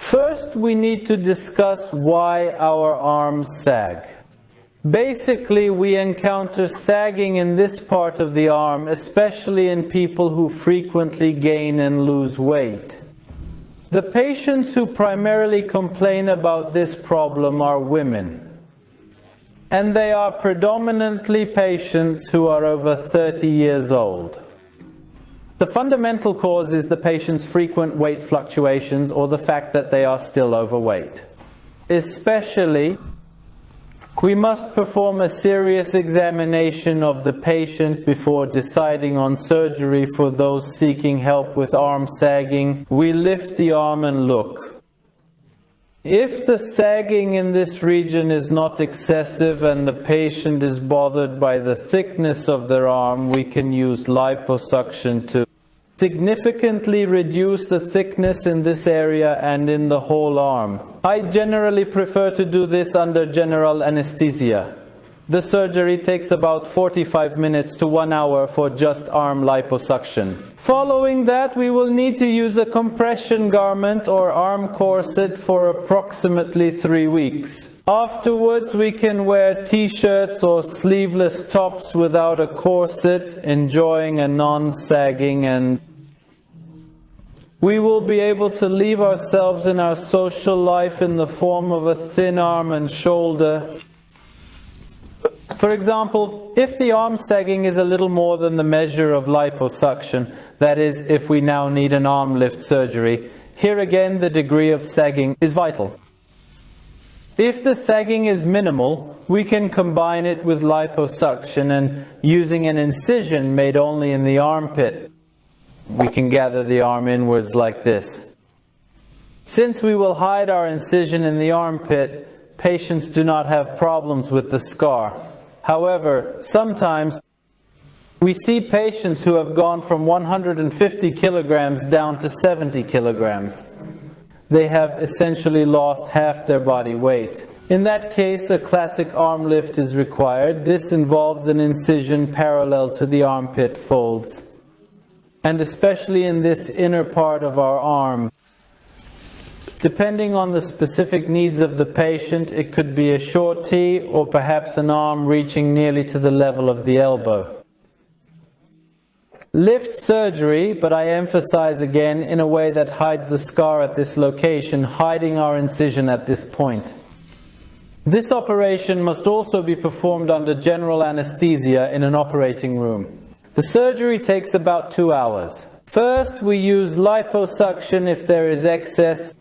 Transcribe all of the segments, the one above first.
First, we need to discuss why our arms sag. Basically, we encounter sagging in this part of the arm, especially in people who frequently gain and lose weight. The patients who primarily complain about this problem are women. And they are predominantly patients who are over 30 years old. The fundamental cause is the patient's frequent weight fluctuations or the fact that they are still overweight. Especially, we must perform a serious examination of the patient before deciding on surgery for those seeking help with arm sagging. We lift the arm and look. If the sagging in this region is not excessive and the patient is bothered by the thickness of their arm, we can use liposuction to significantly reduce the thickness in this area and in the whole arm. I generally prefer to do this under general anesthesia. The surgery takes about 45 minutes to 1 hour for just arm liposuction. Following that, we will need to use a compression garment or arm corset for approximately 3 weeks. Afterwards, we can wear t-shirts or sleeveless tops without a corset, enjoying a non-sagging, and we will be able to leave ourselves in our social life in the form of a thin arm and shoulder. For example, if the arm sagging is a little more than the measure of liposuction, that is, if we now need an arm lift surgery, here again the degree of sagging is vital. If the sagging is minimal, we can combine it with liposuction and using an incision made only in the armpit, we can gather the arm inwards like this. Since we will hide our incision in the armpit, patients do not have problems with the scar. However, sometimes we see patients who have gone from 150 kilograms down to 70 kilograms. They have essentially lost half their body weight. In that case, a classic arm lift is required. This involves an incision parallel to the armpit folds, and especially in this inner part of our arm. Depending on the specific needs of the patient, it could be a short T or perhaps an arm reaching nearly to the level of the elbow. Lift surgery, but I emphasize again, in a way that hides the scar at this location, hiding our incision at this point. This operation must also be performed under general anesthesia in an operating room. The surgery takes about 2 hours. First, we use liposuction if there is excess.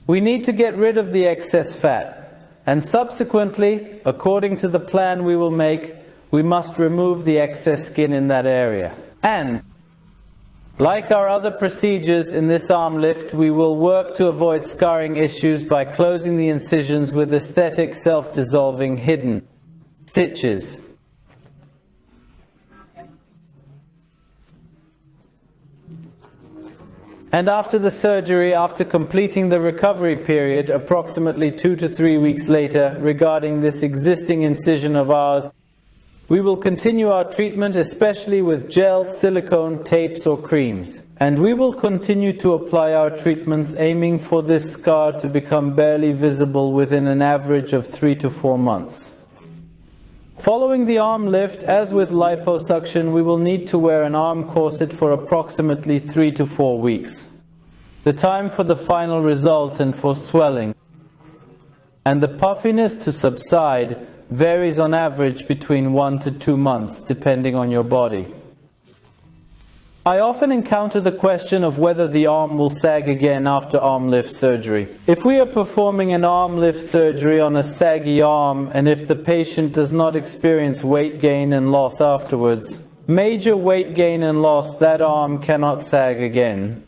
We need to get rid of the excess fat, and subsequently, according to the plan we will make, we must remove the excess skin in that area. And, like our other procedures in this arm lift, we will work to avoid scarring issues by closing the incisions with aesthetic self-dissolving hidden stitches. And after the surgery, after completing the recovery period, approximately 2 to 3 weeks later, regarding this existing incision of ours, we will continue our treatment, especially with gel, silicone, tapes or creams. And we will continue to apply our treatments aiming for this scar to become barely visible within an average of 3 to 4 months. Following the arm lift, as with liposuction, we will need to wear an arm corset for approximately 3 to 4 weeks. The time for the final result and for swelling and the puffiness to subside varies on average between 1 to 2 months, depending on your body. I often encounter the question of whether the arm will sag again after arm lift surgery. If we are performing an arm lift surgery on a saggy arm, and if the patient does not experience weight gain and loss afterwards, major weight gain and loss, that arm cannot sag again.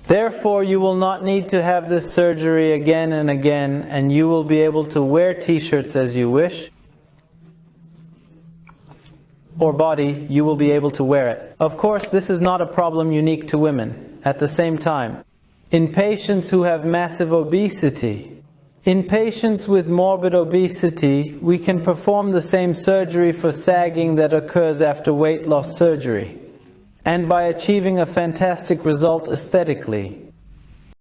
Therefore, you will not need to have this surgery again and again, and you will be able to wear t-shirts as you wish, or body, you will be able to wear it. Of course, this is not a problem unique to women. At the same time, in patients who have massive obesity, in patients with morbid obesity, we can perform the same surgery for sagging that occurs after weight loss surgery, and by achieving a fantastic result aesthetically.